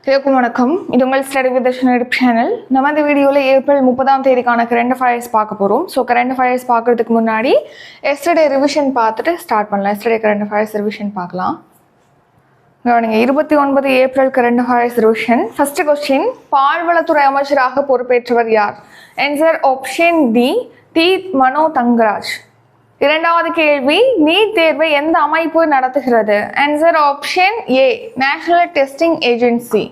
எல்லாருக்கும் வணக்கம். இது உங்கள் ஸ்டடி வித் யூடியூப் சேனல். நம்ம இந்த வீடியோவில் ஏப்ரல் 30ஆம் தேதிக்கான கரண்ட் அஃபேர்ஸ் பார்க்க போகிறோம். ஸோ கரண்ட் அஃபேர்ஸ் பார்க்குறதுக்கு முன்னாடி எஸ்டர்டே ரிவிஷன் பார்த்துட்டு ஸ்டார்ட் பண்ணலாம். எஸ்டர்டே கரண்ட் அஃபேர்ஸ் ரிவிஷன் பார்க்கலாம். நீங்கள் 29 April current affairs revision. First question, பால்வளத்துறை அமைச்சராக பொறுப்பேற்றவர் யார்? ஆன்சர் ஆப்ஷன் டி, டி மனோ தங்கராஜ். இரண்டாவது கேள்வி, நீட் தேர்வை எந்த அமைப்பு நடத்துகிறது? Answer option A, national testing agency.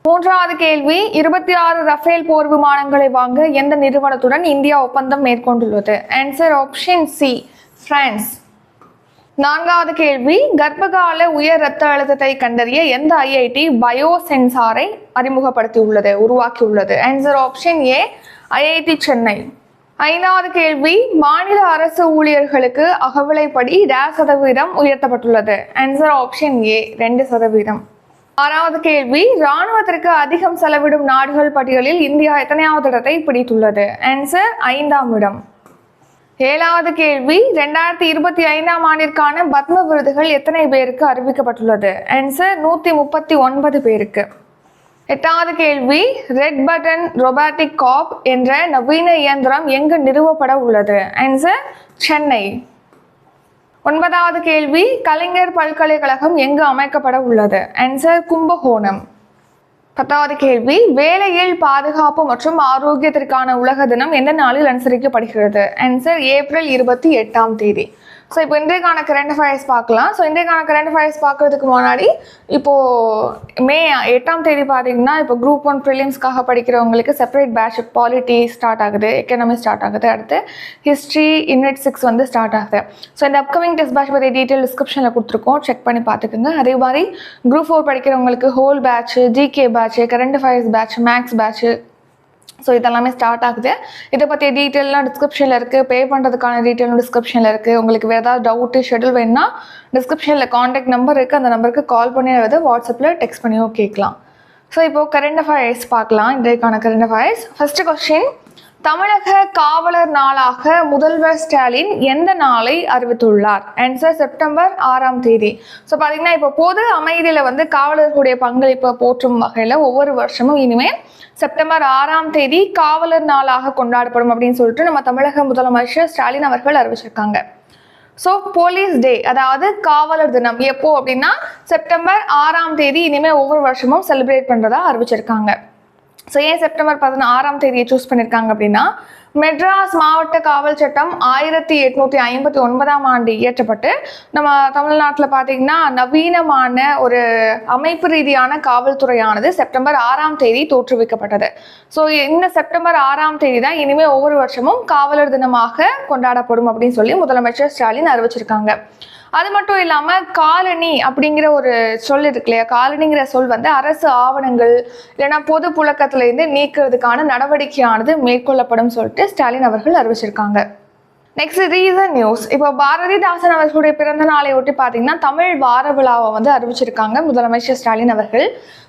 மூன்றாவது கேள்வி, 26 ரஃபேல் போர் விமானங்களை வாங்க எந்த நிறுவனத்துடன் இந்தியா ஒப்பந்தம் மேற்கொண்டுள்ளது? Answer option C, France. நான்காவது கேள்வி, கர்ப்பகால உயர் இரத்த அழுத்தத்தை கண்டறிய எந்த ஐஐடி பயோ சென்சாரை அறிமுகப்படுத்தியுள்ளது, உருவாக்கியுள்ளது? Answer option A, IIT Chennai. ஐந்தாவது கேள்வி, மாநில அரசு ஊழியர்களுக்கு அகவிலைப்படி 2% உயர்த்தப்பட்டுள்ளது? Answer option A, 2%. ஆறாவது கேள்வி, இராணுவத்திற்கு அதிகம் செலவிடும் நாடுகள் பட்டியலில் இந்தியா எத்தனையாவது இடத்தை பிடித்துள்ளது? ஆன்சர் 5ஆம் இடம். ஏழாவது கேள்வி, 2025ஆம் ஆண்டிற்கான பத்ம விருதுகள் எத்தனை பேருக்கு அறிவிக்கப்பட்டுள்ளது? ஆன்சர் 139 பேருக்கு. எட்டாவது கேள்வி, ரெட் பட்டன் ரொபாட்டிக் காப் என்ற நவீன இயந்திரம் எங்கு நிறுவப்பட உள்ளது? ஆன்சர் சென்னை. ஒன்பதாவது கேள்வி, கலைஞர் பல்கலைக்கழகம் எங்கு அமைக்கப்பட உள்ளது? ஆன்சர் கும்பகோணம். பத்தாவது கேள்வி, வேலையில் பாதுகாப்பு மற்றும் ஆரோக்கியத்திற்கான உலக தினம் எந்த நாளில் அனுசரிக்கப்படுகிறது? ஆன்சர் ஏப்ரல் 28ஆம் தேதி. ஸோ இப்போ இன்றைக்கான கரண்ட் அஃபேர்ஸ் பார்க்கலாம். ஸோ இன்றைக்கான கரண்ட் அஃபேர்ஸ் பார்க்கறதுக்கு முன்னாடி இப்போது மே 8ஆம் தேதி பார்த்தீங்கன்னா இப்போ குரூப் 1 ப்ரிலிம்ஸ்க்காக படிக்கிறவங்களுக்கு செப்பரேட் பேட்ச் பாலிட்டி ஸ்டார்ட் ஆகுது, எக்கனாமி ஸ்டார்ட் ஆகுது, அடுத்து ஹிஸ்ட்ரி யூனிட் 6 வந்து ஸ்டார்ட் ஆகுது. ஸோ இந்த அப்கமிங் டெஸ்ட் பேட்ச் பற்றி டீட்டெயில் டிஸ்கிரிப்ஷனில் கொடுத்துருக்கோம், செக் பண்ணி பார்த்துக்குங்க. அதே மாதிரி குரூப் 4 படிக்கிறவங்களுக்கு whole batch, GK batch, current affairs batch, maths batch, so இதெல்லாமே ஸ்டார்ட் ஆகுது. இதை பற்றிய டீட்டெயிலாம் டிஸ்கிரிப்ஷனில் இருக்குது, பே பண்ணுறதுக்கான டீட்டெயிலும் டிஸ்கிரிப்ஷனில் இருக்குது. உங்களுக்கு வேறு ஏதாவது டவுட்டு, ஷெட்யூல் வேணுன்னா டிஸ்கிரிப்ஷனில் காண்டாக்ட் நம்பர் இருக்குது, அந்த நம்பருக்கு கால் பண்ணி வாட்ஸ்அப்பில் டெக்ஸ்ட் பண்ணியோ கேட்கலாம். ஸோ இப்போது கரண்ட் அஃபேர்ஸ் பார்க்கலாம். இன்றைக்கான கரண்ட் அஃபேர்ஸ். ஃபர்ஸ்ட் கொஸ்டின், தமிழக காவலர் நாளாக முதல்வர் ஸ்டாலின் எந்த நாளை அறிவித்துள்ளார்? ஆன்சர் செப்டம்பர் 6ஆம் தேதி. ஸோ பார்த்தீங்கன்னா இப்போ பொது அமைதியில் வந்து காவலர்களுடைய பங்களிப்பை போற்றும் வகையில் ஒவ்வொரு வருஷமும் இனிமேல் செப்டம்பர் 6ஆம் தேதி காவலர் நாளாக கொண்டாடப்படும் அப்படின்னு சொல்லிட்டு நம்ம தமிழக முதலமைச்சர் ஸ்டாலின் அவர்கள் அறிவிச்சிருக்காங்க. ஸோ போலீஸ் டே, அதாவது காவலர் தினம் எப்போ அப்படின்னா செப்டம்பர் 6ஆம் தேதி இனிமேல் ஒவ்வொரு வருஷமும் செலிப்ரேட் பண்ணுறதா அறிவிச்சிருக்காங்க. ஸோ ஏன் செப்டம்பர் 16ஆம் தேதியை சூஸ் பண்ணியிருக்காங்க அப்படின்னா, மெட்ராஸ் மாவட்ட காவல் சட்டம் 1859ஆம் ஆண்டு இயற்றப்பட்டு நம்ம தமிழ்நாட்டில் பார்த்தீங்கன்னா நவீனமான ஒரு அமைப்பு ரீதியான காவல்துறையானது செப்டம்பர் 6ஆம் தேதி தோற்றுவிக்கப்பட்டது. ஸோ இந்த செப்டம்பர் 6ஆம் தேதி தான் இனிமேல் ஒவ்வொரு வருஷமும் காவலர் தினமாக கொண்டாடப்படும் அப்படின்னு சொல்லி முதலமைச்சர் ஸ்டாலின் அறிவிச்சிருக்காங்க. அது மட்டும் இல்லாமல் காலனி அப்படிங்கிற ஒரு சொல் இருக்கு இல்லையா, காலனிங்கிற சொல் வந்து அரசு ஆவணங்கள் இல்லைன்னா பொது புழக்கத்திலேருந்து நீக்கிறதுக்கான நடவடிக்கையானது மேற்கொள்ளப்படும் சொல்லிட்டு ஸ்டாலின் அவர்கள் அறிவிச்சிருக்காங்க. Next recent news. இப்போ பாரதிதாசன் அவர்களுடைய பிறந்த நாளை ஒட்டி பார்த்தீங்கன்னா தமிழ் வார விழாவை வந்து அறிவிச்சிருக்காங்க முதலமைச்சர் ஸ்டாலின் அவர்கள்.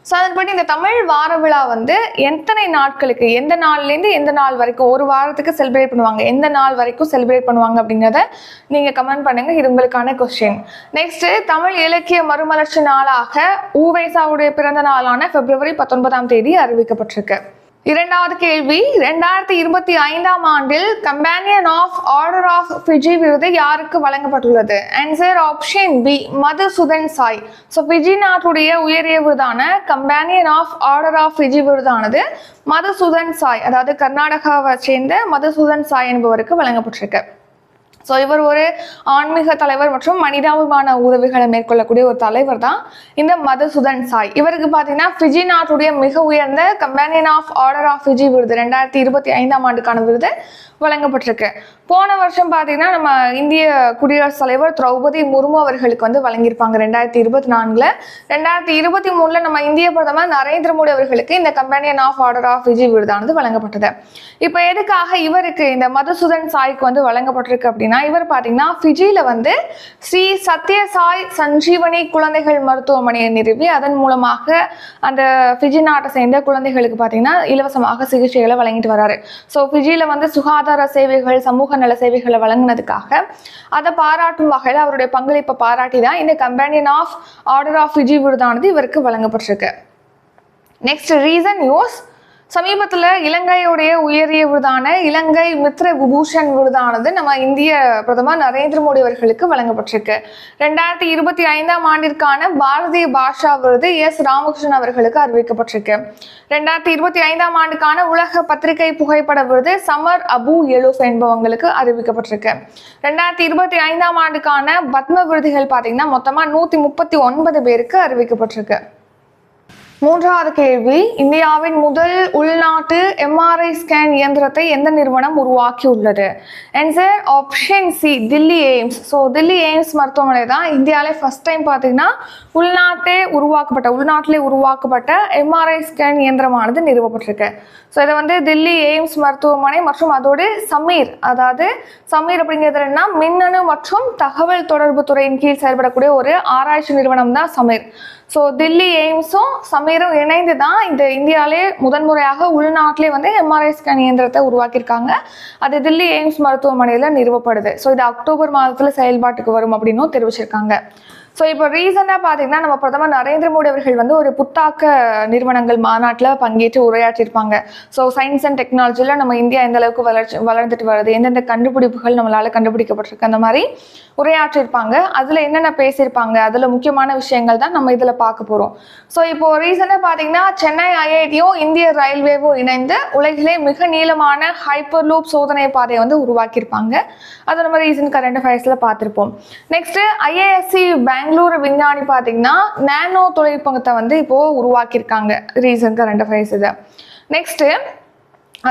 ஸோ அதன்படி இந்த தமிழ் வார விழா வந்து எத்தனை நாட்களுக்கு, எந்த நாள்லேருந்து எந்த நாள் வரைக்கும், ஒரு வாரத்துக்கு செலிப்ரேட் பண்ணுவாங்க, எந்த நாள் வரைக்கும் செலிப்ரேட் பண்ணுவாங்க அப்படிங்கிறத நீங்கள் கமெண்ட் பண்ணுங்க. இது உங்களுக்கான கொஸ்டின். நெக்ஸ்ட், தமிழ் இலக்கிய மறுமலர்ச்சி நாளாக உ.வே.சா.வுடைய பிறந்த நாளான பிப்ரவரி 19ஆம் தேதி அறிவிக்கப்பட்டிருக்கு. இரண்டாவது கேள்வி, 2025ஆம் ஆண்டில் companion of order of Fiji விருது யாருக்கு வழங்கப்பட்டுள்ளது? Answer option B, Madhusudan Sai. So Fiji நாட்டுடைய உயரிய விருதான companion of order of Fiji விருதானது மதுசூதன் சாய், அதாவது கர்நாடகாவை சேர்ந்த மதுசூதன் சாய் என்பவருக்கு வழங்கப்பட்டிருக்கு. ஸோ இவர் ஒரு ஆன்மீக தலைவர் மற்றும் மனிதாபிமான உதவிகளை மேற்கொள்ளக்கூடிய ஒரு தலைவர் தான் இந்த மதுசூதன் சாய். இவருக்கு பார்த்தீங்கன்னா ஃபிஜி நாட்டுடைய மிக உயர்ந்த companion of order of Fiji விருது 2025ஆம் ஆண்டுக்கான விருது வழங்கப்பட்டிருக்கு. போன வருஷம் பார்த்தீங்கன்னா நம்ம இந்திய குடியரசுத் தலைவர் திரௌபதி முர்மு அவர்களுக்கு வந்து வழங்கியிருப்பாங்க 2024. 2023 நம்ம இந்திய பிரதமர் நரேந்திர மோடி அவர்களுக்கு இந்த companion of order of Fiji விருதானது வழங்கப்பட்டது. இப்போ எதுக்காக இவருக்கு இந்த மதுசூதன் சாய்க்கு வந்து வழங்கப்பட்டிருக்கு அப்படின்னா, இவர் பார்த்தீங்கன்னா ஃபிஜியில் வந்து ஸ்ரீ சத்யசாய் சஞ்சீவனி குழந்தைகள் மருத்துவமனையை நிறுவி அதன் மூலமாக அந்த ஃபிஜி நாட்டை சேர்ந்த குழந்தைகளுக்கு பார்த்தீங்கன்னா இலவசமாக சிகிச்சைகளை வழங்கிட்டு வராரு. ஸோ ஃபிஜியில் வந்து சுகாதார சேவைகள், சமூக நல சேவைகளை வழங்கினதுக்காக அதை பாராட்டும் வகையில் அவருடைய பங்களிப்பை பாராட்டி தான் இந்த companion of order of Fiji விருதானது இவருக்கு வழங்கப்பட்டிருக்கு. Next recent news. சமீபத்தில் இலங்கையுடைய உயரிய விருதான இலங்கை மித்ர விபூஷன் விருதானது நம்ம இந்திய பிரதமர் நரேந்திர மோடி அவர்களுக்கு வழங்கப்பட்டிருக்கு. 2025ஆம் ஆண்டிற்கான பாரதிய பாஷா விருது எஸ் ராமகிருஷ்ணன் அவர்களுக்கு அறிவிக்கப்பட்டிருக்கு. 2025ஆம் ஆண்டுக்கான உலக பத்திரிகை புகைப்பட விருது சமர் அபு எலூப் என்பவங்களுக்கு அறிவிக்கப்பட்டிருக்கு. 2025ஆம் ஆண்டுக்கான பத்ம விருதுகள் பார்த்தீங்கன்னா மொத்தமாக 139 பேருக்கு அறிவிக்கப்பட்டிருக்கு. மூன்றாவது கேள்வி, இந்தியாவின் முதல் உள்நாட்டு எம்ஆர்ஐ ஸ்கேன் இயந்திரத்தை எந்த நிறுவனம் உருவாக்கி உள்ளது? Answer option C, Delhi AIIMS. So Delhi AIIMS மருத்துவமனை தான் இந்தியாவிலே ஃபர்ஸ்ட் டைம் பார்த்தீங்கன்னா உள்நாட்டிலே உருவாக்கப்பட்ட எம்ஆர்ஐ ஸ்கேன் இயந்திரமானது நிறுவப்பட்டிருக்கு. ஸோ இதை வந்து தில்லி எய்ம்ஸ் மருத்துவமனை மற்றும் அதோடு சமீர் அப்படிங்கிறது என்னன்னா மின்னணு மற்றும் தகவல் தொடர்பு துறையின் கீழ் செயல்படக்கூடிய ஒரு ஆராய்ச்சி நிறுவனம் தான் சமீர். ஸோ தில்லி எய்ம்ஸும் சமீரும் இணைந்து தான் இந்த இந்தியாவிலே முதன்முறையாக உள்நாட்டிலே வந்து எம்ஆர்ஐ ஸ்கேன் இயந்திரத்தை உருவாக்கியிருக்காங்க. அது தில்லி எய்ம்ஸ் மருத்துவமனையில் நிறுவப்படுது. ஸோ இது அக்டோபர் மாதத்தில் செயல்பாட்டுக்கு வரும் அப்படின்னும் தெரிவிச்சிருக்காங்க. ஸோ இப்போ ரீசெண்டாக பார்த்தீங்கன்னா நம்ம பிரதமர் நரேந்திர மோடி அவர்கள் வந்து ஒரு புத்தாக்க நிறுவனங்கள் மாநாட்டில் பங்கேற்று உரையாற்றியிருப்பாங்க. ஸோ சயின்ஸ் அண்ட் டெக்னாலஜியில் நம்ம இந்தியா எந்த அளவுக்கு வளர்ந்துட்டு வருது, எந்தெந்த கண்டுபிடிப்புகள் நம்மளால் கண்டுபிடிக்கப்பட்டிருக்கு, அந்த மாதிரி உரையாற்றியிருப்பாங்க. அதில் என்னென்ன பேசியிருப்பாங்க, அதில் முக்கியமான விஷயங்கள் தான் நம்ம இதில் பார்க்க போகிறோம். ஸோ இப்போ ரீசெண்டாக பார்த்தீங்கன்னா சென்னை ஐஐடியும் இந்திய ரயில்வேவும் இணைந்து உலகிலே மிக நீளமான ஹைப்பர் லூப் சோதனை பாதையை வந்து உருவாக்கியிருப்பாங்க. அதை நம்ம ரீசன்ட் கரண்ட் அஃபேர்ஸில் பார்த்துருப்போம். நெக்ஸ்ட்டு ஐஏஎஸ்சி பெங்களூரு விஞ்ஞானி பார்த்தீங்கன்னா நானோ தொழில்நுட்பத்தை வந்து இப்போது உருவாக்கியிருக்காங்க. ரீசன்ட் கரண்ட் அஃபேர்ஸ் இது. நெக்ஸ்ட்டு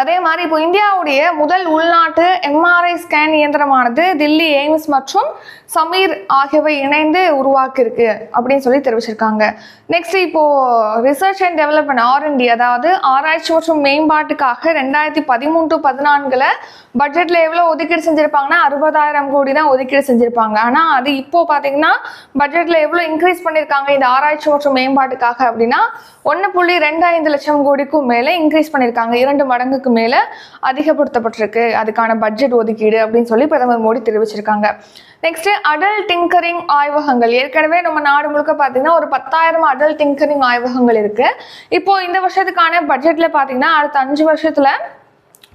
அதே மாதிரி இப்போ இந்தியாவுடைய முதல் உள்நாட்டு எம்ஆர்ஐ ஸ்கேன் இயந்திரமானது தில்லி எய்ம்ஸ் மற்றும் சமீர் ஆகியவை இணைந்து உருவாக்கியிருக்கு அப்படின்னு சொல்லி தெரிவிச்சிருக்காங்க. நெக்ஸ்ட் இப்போ ரிசர்ச் அண்ட் டெவலப்மெண்ட் R&D, அதாவது ஆராய்ச்சி மற்றும் மேம்பாட்டுக்காக 2013-14 பட்ஜெட்ல எவ்வளோ ஒதுக்கீடு செஞ்சிருப்பாங்கன்னா 60,000 கோடி தான் ஒதுக்கீடு செஞ்சிருப்பாங்க. ஆனால் அது இப்போ பார்த்தீங்கன்னா பட்ஜெட்ல எவ்வளோ இன்க்ரீஸ் பண்ணியிருக்காங்க இந்த ஆராய்ச்சி மற்றும் மேம்பாட்டுக்காக அப்படின்னா 1.25 லட்சம் கோடிக்கும் மேலே இன்க்ரீஸ் பண்ணியிருக்காங்க. 2 மடங்குக்கு மேலே அதிகப்படுத்தப்பட்டிருக்கு அதுக்கான பட்ஜெட் ஒதுக்கீடு அப்படின்னு சொல்லி பிரதமர் மோடி தெரிவிச்சிருக்காங்க. நெக்ஸ்ட் அடல்ட் டிங்கரிங் ஆய்வகங்கள். ஏற்கனவே நம்ம நாடு முழுக்க பார்த்தீங்கன்னா ஒரு 10,000 அடல்ட் டிங்கரிங் ஆய்வகங்கள் இருக்கு. இப்போ இந்த வருஷத்துக்கான பட்ஜெட்ல பார்த்தீங்கன்னா அடுத்த 5 வருஷத்துல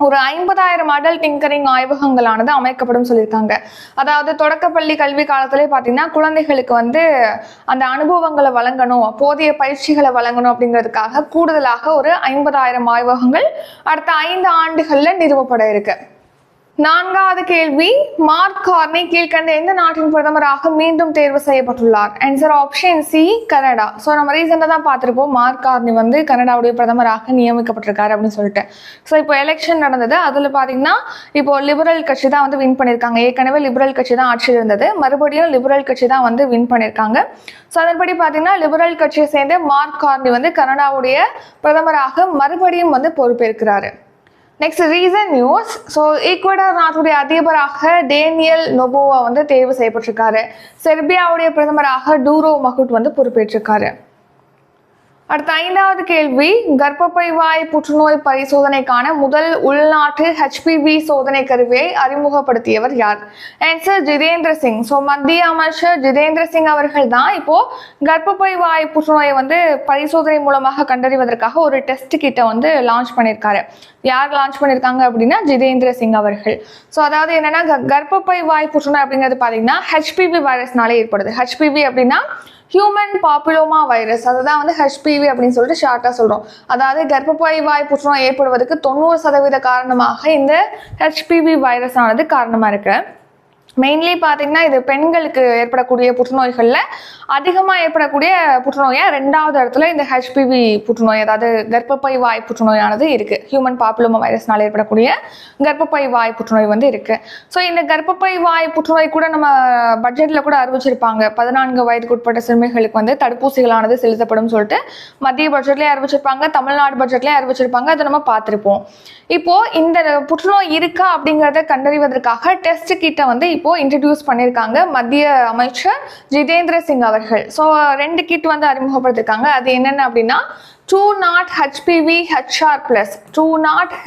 ஒரு 50,000 அடல்ட் டிங்கரிங் ஆய்வகங்களானது அமைக்கப்படும் சொல்லியிருக்காங்க. அதாவது தொடக்கப்பள்ளி கல்வி காலத்திலே பார்த்தீங்கன்னா குழந்தைகளுக்கு வந்து அந்த அனுபவங்களை வழங்கணும், போதிய பயிற்சிகளை வழங்கணும் அப்படிங்கிறதுக்காக கூடுதலாக ஒரு 50,000 ஆய்வகங்கள் அடுத்த 5 ஆண்டுகளில் நிறுவப்பட இருக்கு. 4வது கேள்வி, மார்க் கார்னி கீழ்கண்ட எந்த நாட்டின் பிரதமராக மீண்டும் தேர்வு செய்யப்பட்டுள்ளார்? Answer option C, Canada. So நம்ம ரீசெண்டாக தான் பார்த்துருப்போம் மார்க் கார்னி வந்து கனடாவுடைய பிரதமராக நியமிக்கப்பட்டிருக்காரு அப்படின்னு சொல்லிட்டு. ஸோ இப்போ எலெக்ஷன் நடந்தது, அதில் பார்த்தீங்கன்னா இப்போ லிபரல் கட்சி தான் வந்து வின் பண்ணியிருக்காங்க. ஏற்கனவே லிபரல் கட்சி தான் ஆட்சியில் இருந்தது, மறுபடியும் லிபரல் கட்சி தான் வந்து வின் பண்ணியிருக்காங்க. ஸோ அதன்படி பார்த்தீங்கன்னா லிபரல் கட்சியை சேர்ந்து மார்க் கார்னி வந்து கனடாவுடைய பிரதமராக மறுபடியும் வந்து பொறுப்பேற்கிறாரு. Next recent news. So Ecuador நாட்டுடைய அதிபராக டேனியல் நொபோவா வந்து தேர்வு செய்யப்பட்டிருக்காரு. செர்பியாவுடைய பிரதமராக டூரோ மகுட் வந்து பொறுப்பேற்றிருக்காரு. அடுத்த 5வது கேள்வி, கர்ப்பப்பை வாய் புற்றுநோய் பரிசோதனைக்கான முதல் உள்நாட்டு HPV சோதனை கருவியை அறிமுகப்படுத்தியவர் யார்? ஆன்சர் ஜிதேந்திர சிங். ஸோ மத்திய அமைச்சர் ஜிதேந்திர சிங் அவர்கள் தான் இப்போ கர்ப்பப்பை வாய் புற்றுநோயை வந்து பரிசோதனை மூலமாக கண்டறிவதற்காக ஒரு டெஸ்ட் கிட்ட வந்து லான்ச் பண்ணியிருக்காரு. யார் லான்ச் பண்ணியிருக்காங்க அப்படின்னா ஜிதேந்திர சிங் அவர்கள். ஸோ அதாவது என்னன்னா கர்ப்பப்பை வாய் புற்றுநோய் அப்படிங்கிறது பார்த்தீங்கன்னா HPV வைரஸ்னாலே ஏற்படுது. HPV அப்படின்னா ஹியூமன் பாப்புலோமா வைரஸ், அதுதான் வந்து HPV அப்படின்னு சொல்லிட்டு ஷார்ட்டாக சொல்கிறோம். அதாவது கர்ப்பப்பை வாய் புற்றுநோய் ஏற்படுவதற்கு 90% காரணமாக இந்த HPV வைரஸ் ஆனது காரணமாக இருக்கு. மெயின்லி பார்த்தீங்கன்னா இது பெண்களுக்கு ஏற்படக்கூடிய புற்றுநோய்களில் அதிகமாக ஏற்படக்கூடிய புற்றுநோயாக 2வது இடத்துல இந்த HPV புற்றுநோய், அதாவது கர்ப்பப்பை வாய் புற்றுநோயானது இருக்குது. ஹியூமன் பாப்புலோமா வைரஸ்னால் ஏற்படக்கூடிய கர்ப்பப்பை வாய் புற்றுநோய் வந்து இருக்குது. ஸோ இந்த கர்ப்பப்பை வாய் புற்றுநோய் கூட நம்ம பட்ஜெட்டில் கூட அறிவிச்சிருப்பாங்க. 14 வயதுக்கு உட்பட்ட சிறுமிகளுக்கு வந்து தடுப்பூசிகளானது செலுத்தப்படும் சொல்லிட்டு மத்திய பட்ஜெட்லேயே அறிவிச்சிருப்பாங்க, தமிழ்நாடு பட்ஜெட்லேயே அறிவிச்சிருப்பாங்க. அதை நம்ம பார்த்துருப்போம். இப்போது இந்த புற்றுநோய் இருக்கா அப்படிங்கிறத கண்டறிவதற்காக டெஸ்ட் கிட்ட வந்து இப்போ இன்ட்ரடியூஸ் பண்ணியிருக்காங்க மத்திய அமைச்சர் ஜிதேந்திர சிங் அவர்கள். ஸோ 2 கிட் வந்து அறிமுகப்படுத்திருக்காங்க. அது என்னென்ன அப்படின்னா 2 HPV HR+, 2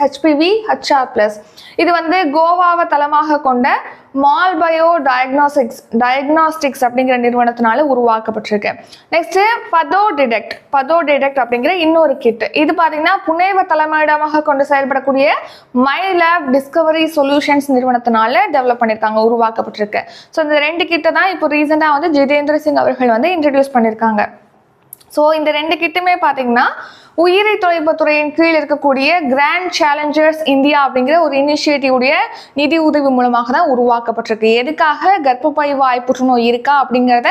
HPV HR+. இது வந்து கோவாவை தளமாக கொண்ட மால்பயோ டயக்னாஸ்டிக்ஸ் அப்படிங்கிற நிறுவனத்தினால உருவாக்கப்பட்டிருக்கு. நெக்ஸ்ட் பதோடிடெக்ட் அப்படிங்கிற இன்னொரு கிட். இது பார்த்தீங்கன்னா புனேவை தலைமையிடமாக கொண்டு செயல்படக்கூடிய மை லேப் டிஸ்கவரி சொல்யூஷன்ஸ் நிறுவனத்தினால டெவலப் பண்ணியிருக்காங்க, உருவாக்கப்பட்டிருக்கு. ஸோ இந்த 2 கிட்ட தான் இப்போ ரீசெண்டாக வந்து ஜிதேந்திர சிங் அவர்கள் வந்து இன்ட்ரடியூஸ் பண்ணியிருக்காங்க. ஸோ இந்த 2 கிட்டுமே பார்த்தீங்கன்னா உயிரி தொழில்நுட்பத்துறையின் கீழ் இருக்கக்கூடிய கிராண்ட் சேலஞ்சர்ஸ் இந்தியா அப்படிங்கிற ஒரு இனிஷியேட்டிவுடைய நிதி உதவி மூலமாக தான் உருவாக்கப்பட்டிருக்கு. எதுக்காக? கர்ப்பப்பை வாய் புற்றுநோய் இருக்கா அப்படிங்கிறத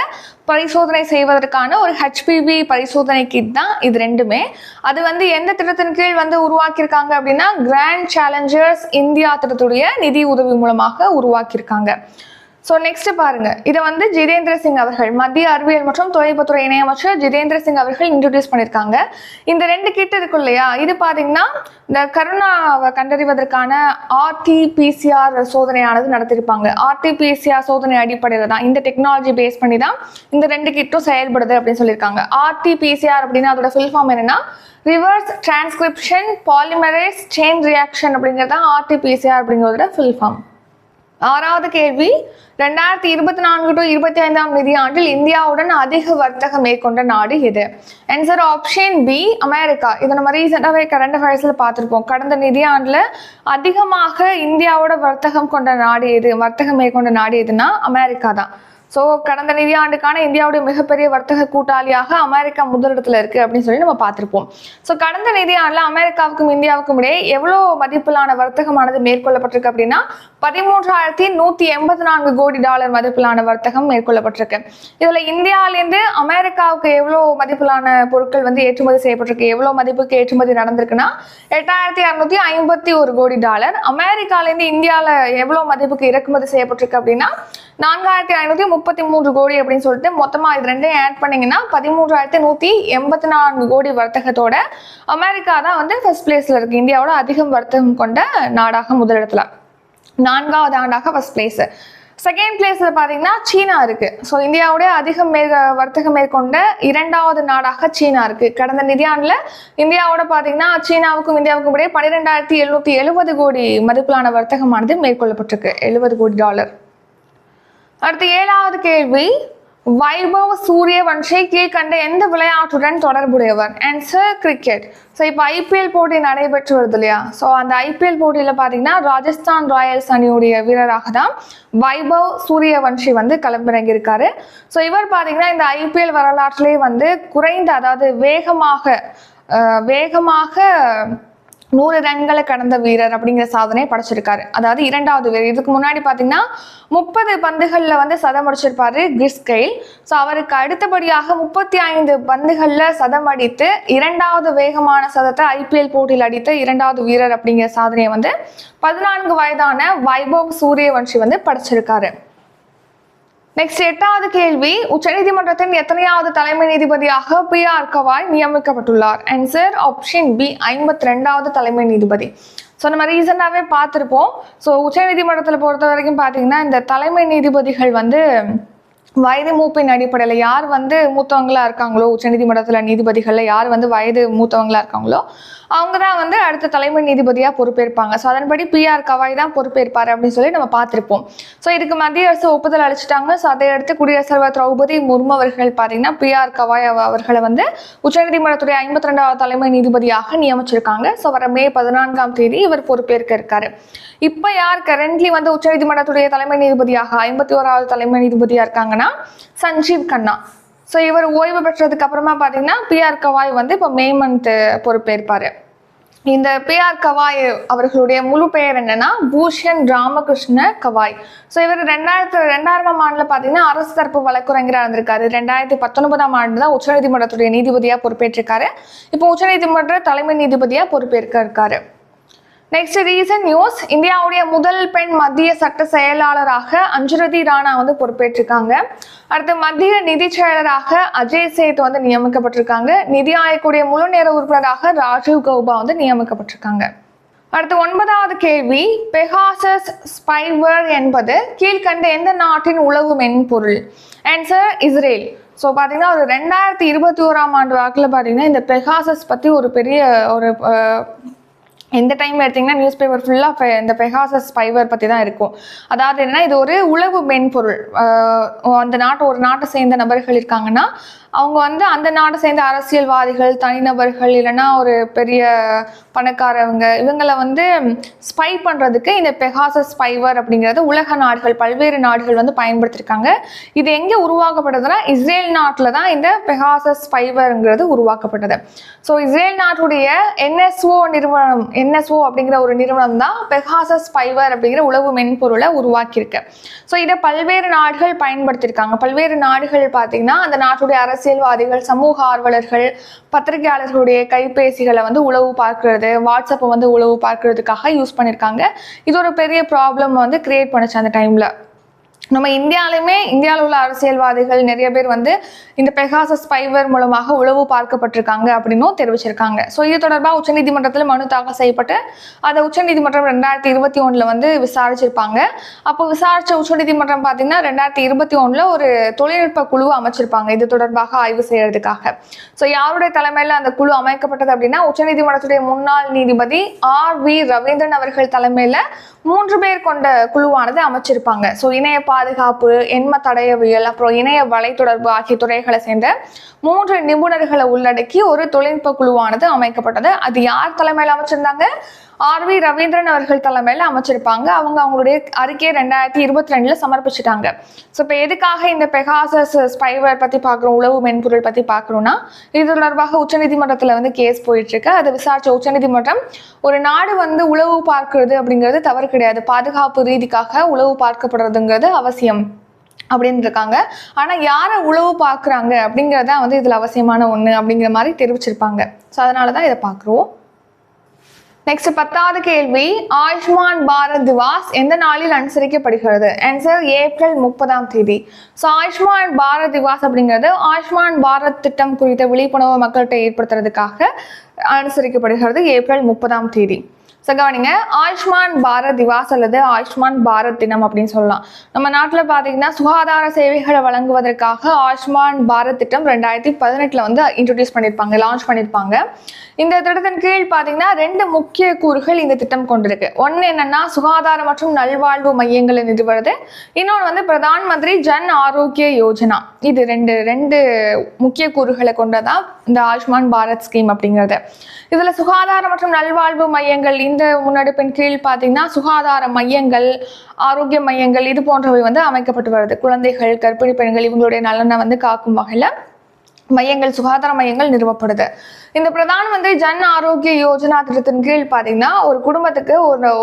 பரிசோதனை செய்வதற்கான ஒரு HPV பரிசோதனை கிட் தான் இது 2மே. அது வந்து எந்த திட்டத்தின் கீழ் வந்து உருவாக்கியிருக்காங்க அப்படின்னா கிராண்ட் சேலஞ்சர்ஸ் இந்தியா திட்டத்துடைய நிதி உதவி மூலமாக உருவாக்கியிருக்காங்க. ஸோ நெக்ஸ்ட் பாருங்க, இதை வந்து ஜிதேந்திர சிங் அவர்கள், மத்திய அறிவியல் மற்றும் தொழில்நுட்பத்துறை இணையமைச்சர் ஜிதேந்திர சிங் அவர்கள் இன்ட்ரடியூஸ் பண்ணியிருக்காங்க. இந்த 2 கிட் இருக்கு இல்லையா, இது பார்த்தீங்கன்னா இந்த கரோனாவை கண்டறிவதற்கான RT-PCR சோதனையானது நடத்திருப்பாங்க. RT-PCR சோதனை அடிப்படையில் தான் இந்த டெக்னாலஜி பேஸ் பண்ணி தான் இந்த 2 கிட்டும் செயல்படுது அப்படின்னு சொல்லியிருக்காங்க. RT-PCR அப்படின்னா அதோட ஃபுல் ஃபார்ம் என்னன்னா reverse transcription polymerase chain reaction அப்படிங்கிறது தான் RT-PCR அப்படிங்கிறதோட ஃபுல் ஃபார்ம். 6வது கேள்வி, 2024 to 25 நிதியாண்டில் இந்தியாவுடன் அதிக வர்த்தகம் மேற்கொண்ட நாடு எது? Answer option B, America. இதை நம்ம ரீசெண்டாகவே கரண்ட் அஃபேர்ஸ்ல பார்த்துருப்போம். கடந்த நிதியாண்டில் அதிகமாக இந்தியாவோட வர்த்தகம் மேற்கொண்ட நாடு எதுனா அமெரிக்கா தான். ஸோ கடந்த நிதியாண்டுக்கான இந்தியாவுடைய மிகப்பெரிய வர்த்தக கூட்டாளியாக அமெரிக்கா முதலிடத்துல இருக்கு அப்படின்னு சொல்லி நம்ம பார்த்துருப்போம். ஸோ கடந்த நிதியாண்டில் அமெரிக்காவுக்கும் இந்தியாவுக்கும் இடையே எவ்வளோ மதிப்பிலான வர்த்தகமானது மேற்கொள்ளப்பட்டிருக்கு அப்படின்னா $13,184 கோடி மதிப்பிலான வர்த்தகம் மேற்கொள்ளப்பட்டிருக்கு. இதுல இந்தியாவிலேருந்து அமெரிக்காவுக்கு எவ்வளோ மதிப்பிலான பொருட்கள் வந்து ஏற்றுமதி செய்யப்பட்டிருக்கு, எவ்வளோ மதிப்புக்கு ஏற்றுமதி நடந்திருக்குன்னா $8,651 கோடி. அமெரிக்காலேருந்து இந்தியாவில் எவ்வளோ மதிப்புக்கு இறக்குமதி செய்யப்பட்டிருக்கு அப்படின்னா $4,533 கோடி அப்படின்னு சொல்லிட்டு மொத்தமா இது 2யும் ஆட் பண்ணீங்கன்னா $13,184 கோடி வர்த்தகத்தோட அமெரிக்கா தான் வந்து ஃபர்ஸ்ட் பிளேஸ்ல இருக்கு. இந்தியாவோட அதிகம் வர்த்தகம் கொண்ட நாடாக முதலிடத்துல, 4வது ஆண்டாக ஃபர்ஸ்ட் பிளேஸ். செகண்ட் பிளேஸ்ல பாத்தீங்கன்னா சீனா இருக்கு. ஸோ இந்தியாவுடைய அதிகம் வர்த்தகம் மேற்கொண்ட 2வது நாடாக சீனா இருக்கு. கடந்த நிதியாண்டுல இந்தியாவோட பாத்தீங்கன்னா சீனாவுக்கும் இந்தியாவுக்கும் இடையே $12,770 கோடி மதிப்பிலான வர்த்தகமானது மேற்கொள்ளப்பட்டிருக்கு, $70 கோடி. அடுத்து 7வது கேள்வி, வைபவ் சூரியவன்ஷி கீழ்கண்ட எந்த விளையாட்டுடன் தொடர்புடையவர்? Answer cricket. ஸோ இப்போ IPL போட்டி நடைபெற்று வருது இல்லையா, ஸோ அந்த IPL போட்டியில் பார்த்தீங்கன்னா ராஜஸ்தான் ராயல்ஸ் அணியுடைய வீரராக தான் வைபவ் சூரியவன்ஷி வந்து களமிறங்கியிருக்காரு. ஸோ இவர் பார்த்தீங்கன்னா இந்த IPL வரலாற்றிலே வந்து குறைந்த, அதாவது வேகமாக 100 ரன்களை கடந்த வீரர் அப்படிங்கிற சாதனையை படைச்சிருக்காரு. அதாவது 2வது வீரர். இதுக்கு முன்னாடி பார்த்தீங்கன்னா 30 பந்துகளில் வந்து சதம் அடிச்சிருப்பாரு கிறிஸ் கெயில். ஸோ அவருக்கு அடுத்தபடியாக 35 பந்துகளில் சதம் அடித்து 2வது வேகமான சதத்தை IPL போட்டியில் அடித்த 2வது வீரர் அப்படிங்கிற சாதனையை வந்து 14 வயதான வைபவ் சூரியவன்ஷி வந்து படைச்சிருக்காரு. நெக்ஸ்ட் 8வது கேள்வி, உச்சநீதிமன்றத்தின் எத்தனையாவது தலைமை நீதிபதியாக PR கவாய் நியமிக்கப்பட்டுள்ளார்? ஆன்சர் ஆப்ஷன் பி, 52வது தலைமை நீதிபதி. ஸோ நம்ம ரீசெண்டாகவே பார்த்துருப்போம். ஸோ உச்சநீதிமன்றத்தில் பொறுத்த வரைக்கும் பார்த்தீங்கன்னா இந்த தலைமை நீதிபதிகள் வந்து வயது மூப்பின் அடிப்படையில் யார் வந்து மூத்தவங்களா இருக்காங்களோ, உச்சநீதிமன்றத்தில் நீதிபதிகளில் யார் வந்து வயது மூத்தவங்களா இருக்காங்களோ அவங்க தான் வந்து அடுத்த தலைமை நீதிபதியாக பொறுப்பேற்பாங்க. ஸோ அதன்படி PR கவாய் தான் பொறுப்பேற்பார் அப்படின்னு சொல்லி நம்ம பார்த்துருப்போம். ஸோ இதுக்கு மத்திய அரசு ஒப்புதல் அளிச்சிட்டாங்க. ஸோ அதை அடுத்து குடியரசுத் தலைவர் திரௌபதி முர்மு அவர்கள் பார்த்தீங்கன்னா PR கவாய் அவர்களை வந்து உச்சநீதிமன்றத்துடைய 52வது தலைமை நீதிபதியாக நியமிச்சிருக்காங்க. ஸோ வர மே 14ஆம் தேதி இவர் பொறுப்பேற்க இருக்காரு. இப்போ யார் கரண்ட்லி வந்து உச்சநீதிமன்றத்துடைய தலைமை நீதிபதியாக 51வது தலைமை நீதிபதியாக இருக்காங்கன்னா சஞ்சீவ் கண்ணா. ஸோ இவர் ஓய்வு பெற்றதுக்கு அப்புறமா பார்த்தீங்கன்னா PR கவாய் வந்து இப்போ மே மந்த் பொறுப்பேற்பார். இந்த PR கவாய் அவர்களுடைய முழு பெயர் என்னன்னா பூஷன் ராமகிருஷ்ண கவாய். ஸோ இவர் 2000ஆம் ஆண்டில் பார்த்தீங்கன்னா அரசு தரப்பு வழக்குரைஞராக இருந்திருக்காரு. 2019ஆம் ஆண்டு தான் உச்சநீதிமன்றத்துடைய நீதிபதியாக பொறுப்பேற்றிருக்காரு. இப்போ உச்சநீதிமன்ற தலைமை நீதிபதியாக பொறுப்பேற்க இருக்காரு. நெக்ஸ்ட் ரீசன்ட் நியூஸ், இந்தியாவுடைய முதல் பெண் மத்திய சட்ட செயலாளராக அஞ்சுரதி ராணா வந்து பொறுப்பேற்றிருக்காங்க. அடுத்து மத்திய நிதி செயலராக அஜய் சேத் வந்து நியமிக்கப்பட்டிருக்காங்க. நிதி ஆயோக்குடைய முழு நேர உறுப்பினராக ராஜீவ் கௌபா வந்து நியமிக்கப்பட்டிருக்காங்க. அடுத்து 9வது கேள்வி, பெகாசஸ் ஸ்பைவேர் என்பது கீழ்கண்ட எந்த நாட்டின் உளவு மென்பொருள்? Answer Israel. ஸோ பார்த்தீங்கன்னா ஒரு 2021ஆம் ஆண்டு வாக்கில் பார்த்தீங்கன்னா இந்த பெகாசஸ் பற்றி ஒரு பெரிய ஒரு எந்த டைம் எடுத்திங்கன்னா நியூஸ் பேப்பர் ஃபுல்லாக இந்த பெகாசஸ் ஸ்பைவர் பற்றி தான் இருக்கும். அதாவது என்னன்னா இது ஒரு உளவு மென்பொருள். அந்த ஒரு நாட்டை சேர்ந்த நபர்கள் இருக்காங்கன்னா அவங்க வந்து அந்த நாட்டை சேர்ந்த அரசியல்வாதிகள், தனிநபர்கள், இல்லைன்னா ஒரு பெரிய பணக்காரவங்க, இவங்களை வந்து ஸ்பை பண்ணுறதுக்கு இந்த பெகாசஸ் ஸ்பைவர் அப்படிங்கிறது உலக நாடுகள், பல்வேறு நாடுகள் வந்து பயன்படுத்தியிருக்காங்க. இது எங்கே உருவாக்கப்பட்டதுன்னா இஸ்ரேல் நாட்டில் தான் இந்த பெகாசஸ் ஸ்பைவருங்கிறது உருவாக்கப்பட்டது. ஸோ இஸ்ரேல் நாட்டுடைய என்எஸ்ஓ அப்படிங்கிற ஒரு நிறுவனம் தான் பெகாசஸ் ஸ்பைவர் அப்படிங்கிற உளவு மென்பொருளை உருவாக்கியிருக்கு. ஸோ இதை பல்வேறு நாடுகள் பயன்படுத்தியிருக்காங்க. பல்வேறு நாடுகள் பார்த்தீங்கன்னா அந்த நாட்டுடைய அரசியல்வாதிகள், சமூக ஆர்வலர்கள், பத்திரிகையாளர்களுடைய கைபேசிகளை வந்து உளவு பார்க்கறது, வாட்ஸ்அப்பை வந்து உளவு பார்க்கறதுக்காக யூஸ் பண்ணியிருக்காங்க. இது ஒரு பெரிய ப்ராப்ளம் வந்து கிரியேட் பண்ணுச்சு அந்த டைமில். நம்ம இந்தியாவில் உள்ள அரசியல்வாதிகள் நிறைய பேர் வந்து இந்த பெகாசஸ் ஸ்பைவர் மூலமாக உளவு பார்க்கப்பட்டிருக்காங்க அப்படின்னும் தெரிவிச்சிருக்காங்க. ஸோ இது தொடர்பாக உச்சநீதிமன்றத்தில் மனு தாக்கல் செய்யப்பட்டு அதை உச்சநீதிமன்றம் 2021 வந்து விசாரிச்சிருப்பாங்க. அப்போ விசாரிச்ச உச்சநீதிமன்றம் பார்த்தீங்கன்னா 2021 ஒரு தொழில்நுட்ப குழு அமைச்சிருப்பாங்க இது தொடர்பாக ஆய்வு செய்யறதுக்காக. ஸோ யாருடைய தலைமையில் அந்த குழு அமைக்கப்பட்டது அப்படின்னா உச்சநீதிமன்றத்துடைய முன்னாள் நீதிபதி R.V. ரவீந்திரன் அவர்கள் தலைமையில் 3 பேர் கொண்ட குழுவானது அமைச்சிருப்பாங்க. ஸோ இணைய பாதுகாப்பு, எண்ம தடயவியல், அப்புறம் இணைய வலைத்தொடர்பு ஆகிய துறைகளை சேர்ந்த 3 நிபுணர்களை உள்ளடக்கி ஒரு தொழில்நுட்ப குழுவானது அமைக்கப்பட்டது. அது யார் தலைமையில் அமைச்சிருந்தாங்க? R.V. ரவீந்திரன் அவர்கள் தலைமையில் அமைச்சிருப்பாங்க. அவங்களுடைய அறிக்கையை 2022 சமர்ப்பிச்சிட்டாங்க. ஸோ இப்போ எதுக்காக இந்த பெகாசஸ் ஸ்பைவர் பற்றி பார்க்குறோம், உளவு மென்பொருள் பற்றி பார்க்குறோம்னா இது தொடர்பாக உச்சநீதிமன்றத்தில் வந்து கேஸ் போயிட்டு இருக்கு. அதை விசாரிச்ச உச்சநீதிமன்றம் ஒரு நாடு வந்து உளவு பார்க்கிறது அப்படிங்கிறது தவறு கிடையாது, பாதுகாப்பு ரீதிக்காக உளவு பார்க்கப்படுறதுங்கிறது அவசியம் அப்படின்னு இருக்காங்க. ஆனால் யாரை உளவு பார்க்குறாங்க அப்படிங்கிறதான் வந்து இதில் அவசியமான ஒன்று அப்படிங்கிற மாதிரி தெரிவிச்சிருப்பாங்க. ஸோ அதனால தான் இதை பார்க்குறோம். நெக்ஸ்ட் 10வது கேள்வி, ஆயுஷ்மான் பாரத் திவாஸ் எந்த நாளில் அனுசரிக்கப்படுகிறது? ஆன்சர் ஏப்ரல் 30ஆம் தேதி. ஸோ ஆயுஷ்மான் பாரத் திவாஸ் அப்படிங்கிறது ஆயுஷ்மான் பாரத் திட்டம் குறித்த விழிப்புணர்வு மக்கள்கிட்ட ஏற்படுத்துறதுக்காக அனுசரிக்கப்படுகிறது ஏப்ரல் 30ஆம் தேதி. ஸோ கவனிங்க, ஆயுஷ்மான் பாரத் திவாஸ் அல்லது ஆயுஷ்மான் பாரத் தினம் அப்படின்னு சொல்லலாம். நம்ம நாட்டில் பார்த்தீங்கன்னா சுகாதார சேவைகளை வழங்குவதற்காக ஆயுஷ்மான் பாரத் திட்டம் 2018 வந்து இன்ட்ரடியூஸ் பண்ணியிருப்பாங்க, லான்ச் பண்ணியிருப்பாங்க. இந்த திட்டத்தின் கீழ் பார்த்தீங்கன்னா 2 முக்கிய கூறுகள் இந்த திட்டம் கொண்டிருக்கு. ஒன்று என்னன்னா சுகாதார மற்றும் நல்வாழ்வு மையங்களை நிறுவுறது, இன்னொன்று வந்து பிரதான் மந்திரி ஜன் ஆரோக்கிய யோஜனா. இது ரெண்டு முக்கிய கூறுகளை கொண்டதான் இந்த ஆயுஷ்மான் பாரத் ஸ்கீம் அப்படிங்கிறது. இதுல சுகாதார மற்றும் நல்வாழ்வு மையங்கள் இந்த முன்னெடுப்பின் கீழ் பார்த்தீங்கன்னா சுகாதார மையங்கள், ஆரோக்கிய மையங்கள் இது போன்றவை வந்து அமைக்கப்பட்டு வருது. குழந்தைகள், கர்ப்பிணி பெண்கள் இவங்களுடைய நலனை வந்து காக்கும் வகையில் மையங்கள், சுகாதார மையங்கள் நிறுவப்படுது. இந்த பிரதான் மந்திரி ஜன் ஆரோக்கிய யோஜனா திட்டத்தின் கீழ் பார்த்தீங்கன்னா ஒரு குடும்பத்துக்கு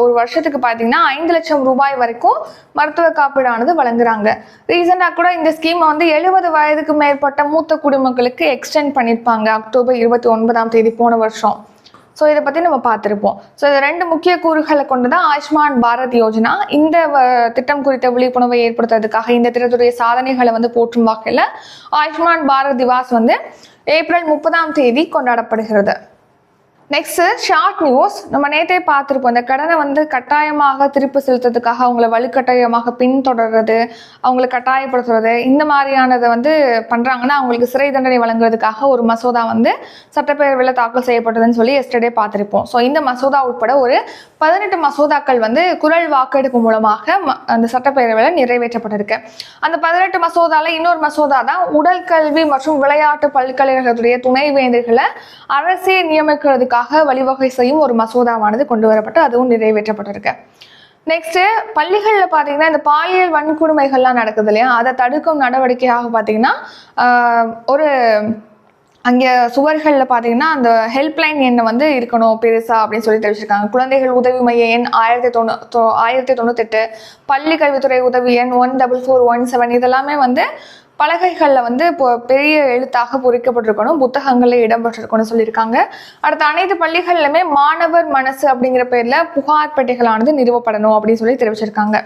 ஒரு வருஷத்துக்கு பார்த்தீங்கன்னா 5 லட்சம் ரூபாய் வரைக்கும் மருத்துவ காப்பீடானது வழங்குறாங்க. ரீசெண்டாக கூட இந்த ஸ்கீமை வந்து 70 வயதுக்கு மேற்பட்ட மூத்த குடிமக்களுக்கு எக்ஸ்டெண்ட் பண்ணியிருப்பாங்க அக்டோபர் 29ஆம் தேதி போன வருஷம். ஸோ இதை பற்றி நம்ம பார்த்துருப்போம். ஸோ இது 2 முக்கிய கூறுகளை கொண்டு தான் ஆயுஷ்மான் பாரத் யோஜனா. இந்த திட்டம் குறித்த விழிப்புணர்வை ஏற்படுத்துறதுக்காக இந்த திட்டத்துடைய சாதனைகளை வந்து போற்றும் வகையில் ஆயுஷ்மான் பாரத் திவாஸ் வந்து ஏப்ரல் 30ஆம் தேதி கொண்டாடப்படுகிறது. Next short news. நம்ம நேற்றே பார்த்துருப்போம், இந்த கடனை வந்து கட்டாயமாக திருப்பி செலுத்துறதுக்காக அவங்கள வலுக்கட்டாயமாக பின்தொடர்றது, அவங்களை கட்டாயப்படுத்துறது, இந்த மாதிரியானதை வந்து பண்ணுறாங்கன்னா அவங்களுக்கு சிறை தண்டனை வழங்குறதுக்காக ஒரு மசோதா வந்து சட்டப்பேரவையில் தாக்கல் செய்யப்பட்டதுன்னு சொல்லி எஸ்டர்டே பார்த்துருப்போம். ஸோ இந்த மசோதா உட்பட ஒரு 18 மசோதாக்கள் வந்து குரல் வாக்கெடுப்பு மூலமாக அந்த சட்டப்பேரவையில் நிறைவேற்றப்பட்டிருக்கு. அந்த 18 மசோதாவில் இன்னொரு மசோதா தான் உடல் கல்வி மற்றும் விளையாட்டு பல்கலைக்கழகத்துடைய துணைவேந்தர்களை அரசே நியமிக்கிறதுக்காக வழிவகை செய்யும் ஒரு மசோதாவானது கொண்டு வரப்பட்டு அதுவும் நிறைவேற்றப்பட்டிருக்கு. நெக்ஸ்ட் பள்ளிகளில் பார்த்தீங்கன்னா இந்த பாலியல் வன்கொடுமைகள்லாம் நடக்குது இல்லையா, அதை தடுக்கும் நடவடிக்கையாக பார்த்தீங்கன்னா ஒரு அங்கே சுவர்களில் பார்த்தீங்கன்னா அந்த ஹெல்ப்லைன் எண்ணை வந்து இருக்கணும் பெருசா அப்படின்னு சொல்லி தெரிவிச்சிருக்காங்க. குழந்தைகள் உதவி மைய எண் 1098, பள்ளி கல்வித்துறை உதவி எண் 14417 இதெல்லாமே வந்து பலகைகளில் வந்து இப்போ பெரிய எழுத்தாக பொறிக்கப்பட்டிருக்கணும், புத்தகங்களில் இடம்பெற்றிருக்கணும்னு சொல்லியிருக்காங்க. அடுத்த அனைத்து பள்ளிகளிலுமே மாணவர் மனசு அப்படிங்கிற பேரில் புகார் பெட்டிகளானது நிறுவப்படணும் அப்படின்னு சொல்லி தெரிவிச்சிருக்காங்க.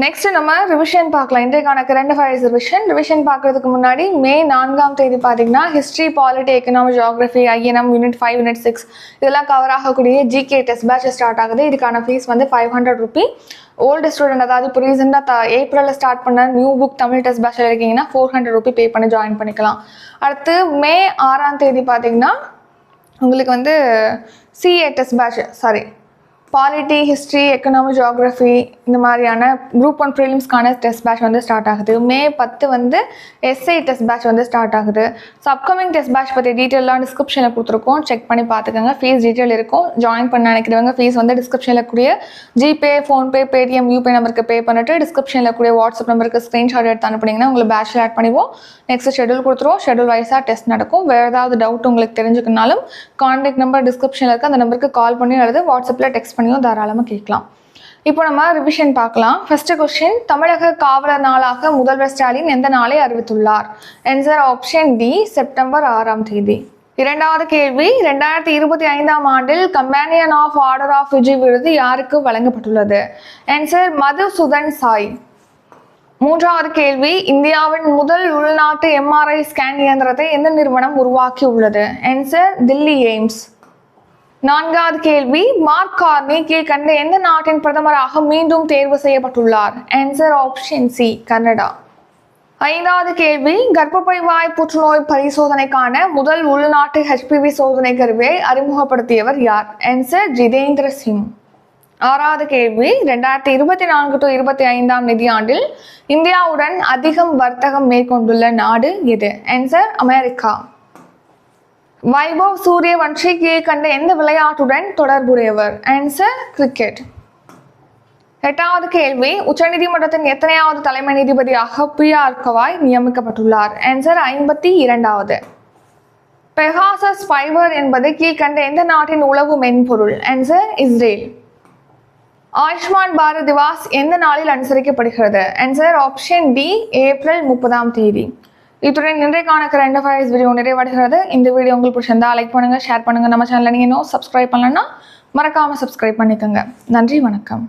நெக்ஸ்ட் நம்ம ரிவிஷன் பார்க்கலாம். இன்றைக்கான கரண்ட் அஃபேர்ஸ் ரிவிஷன் பார்க்கறதுக்கு முன்னாடி மே 4ஆம் தேதி பார்த்தீங்கன்னா history, polity, economy, geography, INM unit 5, unit 6 இதெல்லாம் கவர் ஆகக்கூடிய ஜிகே டெஸ்ட் பேட்ச் ஸ்டார்ட் ஆகுது. இதுக்கான ஃபீஸ் வந்து 500 ரூபி. ஓல்டு ஸ்டூடெண்ட், அதாவது இப்போ ரீசெண்டாக ஏப்ரலில் ஸ்டார்ட் பண்ண நியூ புக் தமிழ் டெஸ்ட் பேட்சில் இருக்கீங்கன்னா 400 ரூபி பே பண்ணி ஜாயின் பண்ணிக்கலாம். அடுத்து மே 6ஆம் தேதி பார்த்தீங்கன்னா உங்களுக்கு வந்து CA test batch polity, history, economy, geography இந்த மாதிரியான குரூப் 1 ப்ரிலிம்ஸ்க்கான டெஸ்ட் பேட்ச் வந்து ஸ்டார்ட் ஆகுது. மே 10 வந்து எஸ்ஐ டெஸ்ட் பேட்ச் வந்து ஸ்டார்ட் ஆகுது. ஸோ அப்கமிங் டெஸ்ட் பேட்ச் பற்றி டீட்டெயிலாம் டிஸ்கிரிப்ஷனில் கொடுத்துருக்கோம், செக் பண்ணி பார்த்துக்கோங்க. ஃபீஸ் டீட்டெயில் இருக்கும். ஜாயின் பண்ண நினைக்கிறவங்க ஃபீஸ் வந்து டிஸ்கிரிப்ஷனில் கூடிய ஜிபே, ஃபோன்பே, பேடிஎம், யூபே நம்பருக்கு பே பண்ணிட்டு டிஸ்கிரிப்ஷனில் கூடிய வாட்ஸ்அப் நம்பருக்கு ஸ்க்ரீன்ஷாட் எடுத்து அனுப்புனீங்கன்னா உங்களை பேட்சில் ஆட் பண்ணிடுவோம். நெக்ஸ்ட் ஷெடியூல் கொடுத்துருவோம். ஷெடியூல் வைஸாக டெஸ்ட் நடக்கும். வேறு ஏதாவது டவுட் உங்களுக்கு தெரிஞ்சுக்கனாலும் கான்டாக்ட் நம்பர் டிஸ்கிரிப்ஷனில் இருக்குது, அந்த நம்பருக்கு கால் பண்ணி அல்லது வாட்ஸ்அப்பில் டெக்ஸ்ட் பண்ணியும் தாராளமாக கேட்கலாம். இப்போ நம்ம ரிவிஷன் பார்க்கலாம். ஃபர்ஸ்ட் கொஸ்டின், தமிழக காவலர் நாளாக முதல்வர் ஸ்டாலின் எந்த நாளை அறிவித்துள்ளார்? ஆன்சர் ஆப்ஷன் டி, செப்டம்பர் 6ஆம் தேதி. இரண்டாவது கேள்வி, 2025ஆம் ஆண்டில் companion of order of Vijay விருது யாருக்கு வழங்கப்பட்டுள்ளது? ஆன்சர் மதுசூதன் சாய். மூன்றாவது கேள்வி, இந்தியாவின் முதல் உள்நாட்டு எம்ஆர்ஐ ஸ்கேன் இயந்திரத்தை எந்த நிறுவனம் உருவாக்கி உள்ளது? Answer Delhi AIIMS. நான்காவது கேள்வி, மார்க் கார்னி கீழ்கண்ட எந்த நாட்டின் பிரதமராக மீண்டும் தேர்வு செய்யப்பட்டுள்ளார்? Answer option C, Canada. ஐந்தாவது கேள்வி, கர்ப்பப்பை வாய் புற்றுநோய் பரிசோதனைக்கான முதல் உள்நாட்டு HPV சோதனை கருவியை அறிமுகப்படுத்தியவர் யார்? ஆன்சர் ஜிதேந்திர சிங். ஆறாவது கேள்வி, 2024-25ஆம் நிதியாண்டில் இந்தியாவுடன் அதிகம் வர்த்தகம் மேற்கொண்டுள்ள நாடு எது? Answer America. வைபவ் சூரியவன்ஷி கீழ்கண்ட எந்த விளையாட்டுடன் தொடர்புடையவர்? Answer cricket. எட்டாவது கேள்வி, உச்சநீதிமன்றத்தின் எத்தனையாவது தலைமை நீதிபதியாக PR கவாய் நியமிக்கப்பட்டுள்ளார்? ஆன்சர் 52வது. பெகாசஸ் ஃபைபர் என்பது கீழ்கண்ட எந்த நாட்டின் உளவு மென்பொருள்? Answer Israel. ஆயுஷ்மான் பாரத் திவாஸ் எந்த நாளில் அனுசரிக்கப்படுகிறது? ஆன்சர் ஆப்ஷன் டி, ஏப்ரல் 30ஆம் தேதி. இத்துடன் இன்றைக்கான கரண்ட் அஃபேர்ஸ் வீடியோ நிறைவடைகிறது. இந்த வீடியோ உங்களுக்கு பிடிச்சிருந்தா லைக் பண்ணுங்க, ஷேர் பண்ணுங்க. நம்ம சேனலை நீங்க இன்னும் சப்ஸ்கிரைப் பண்ணலன்னா மறக்காம சப்ஸ்கிரைப் பண்ணிக்கோங்க. நன்றி, வணக்கம்.